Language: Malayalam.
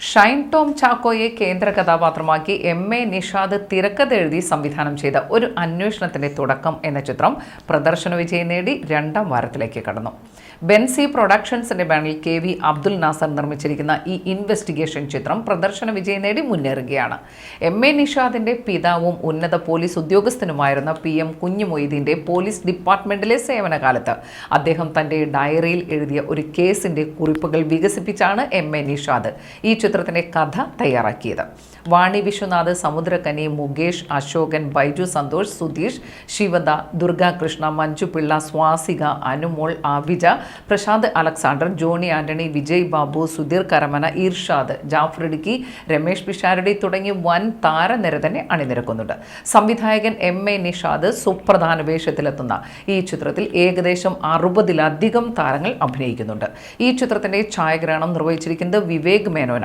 ഷൈൻ ടോം ചാക്കോയെ കേന്ദ്ര കഥാപാത്രമാക്കി എം.എ. നിഷാദ് തിരക്കഥ എഴുതി സംവിധാനം ചെയ്ത ഒരു അന്വേഷണത്തിന്റെ തുടക്കം എന്ന ചിത്രം പ്രദർശന വിജയം നേടി 2ാം വാരത്തിലേക്ക് കടന്നു. ബെൻസി പ്രൊഡക്ഷൻസിന്റെ ബാനറിൽ കെ.വി. അബ്ദുൽ നാസർ നിർമ്മിച്ചിരിക്കുന്ന ഈ ഇൻവെസ്റ്റിഗേഷൻ ചിത്രം പ്രദർശന വിജയം നേടി മുന്നേറുകയാണ്. എം.എ. നിഷാദിന്റെ പിതാവും ഉന്നത പോലീസ് ഉദ്യോഗസ്ഥനുമായിരുന്ന പി.എം. കുഞ്ഞു മൊയ്തീന്റെ പോലീസ് ഡിപ്പാർട്ട്മെന്റിലെ സേവനകാലത്ത് അദ്ദേഹം തന്റെ ഡയറിയിൽ എഴുതിയ ഒരു കേസിന്റെ കുറിപ്പുകൾ വികസിപ്പിച്ചാണ് എം.എ. നിഷാദ് ഈ ചിത്രത്തിന്റെ കഥ തയ്യാറാക്കിയത്. വാണി വിശ്വനാഥ്, സമുദ്രകനി, മുകേഷ്, അശോകൻ, ബൈജു സന്തോഷ്, സുധീഷ്, ശിവദ, ദുർഗാകൃഷ്ണ, മഞ്ജു പിള്ള, സ്വാസിക, അനുമോൾ, ആവിജ, പ്രശാന്ത് അലക്സാണ്ടർ, ജോണി ആന്റണി, വിജയ് ബാബു, സുധീർ കരമന, ഇർഷാദ്, ജാഫർ ഇടുക്കി, രമേഷ് പിഷാരടി തുടങ്ങി വൻ താരനിര തന്നെ അണിനിരക്കുന്നുണ്ട്. സംവിധായകൻ എം.എ. നിഷാദ് സുപ്രധാന വേഷത്തിലെത്തുന്ന ഈ ചിത്രത്തിൽ ഏകദേശം 60-ലധികം താരങ്ങൾ അഭിനയിക്കുന്നുണ്ട്. ഈ ചിത്രത്തിന്റെ ഛായാഗ്രഹണം നിർവഹിച്ചിരിക്കുന്നത് വിവേക് മേനോൻ.